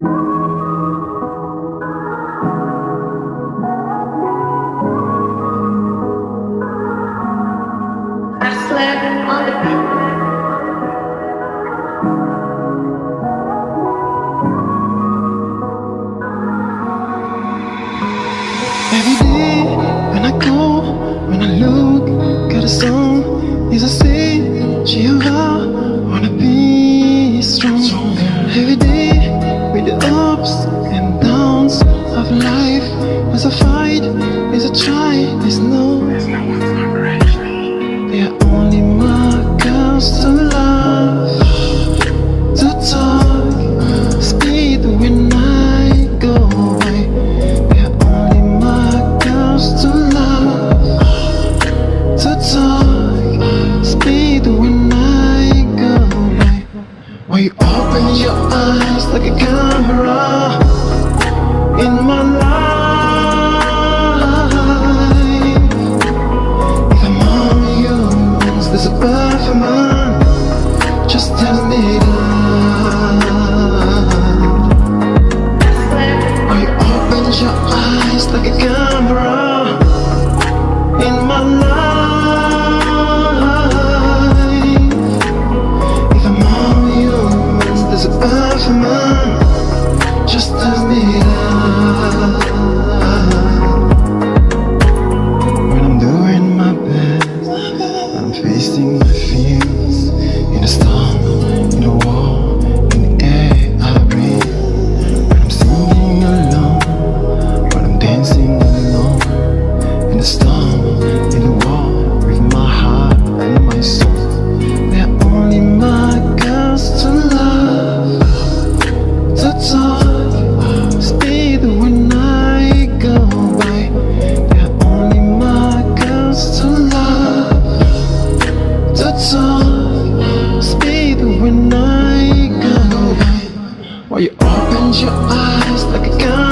Every day when I go, when I look at a song, is I say, Jehovah, wanna be strong. Every day with the ups and downs of life, as I fight, as I try, there's no they are only markers to love, to talk, speed when I go by. They are only markers to love, to talk, speed when I go by. When you open your eyes like a camera in my life. There's a perfect man, just tell me that. When you open your eyes like a camera in my life. If I'm all humans, there's a perfect man, just tell me that. When I'm doing my best, I'm facing my fears in the storm, in the war, in the air I breathe. When I'm singing alone, when I'm dancing alone, in the storm, in the war, with my heart and my soul. They're only markers to love, to talk, speed when I go by. They're only markers to love, to talk, speed when I go by. While you open your eyes like a gun.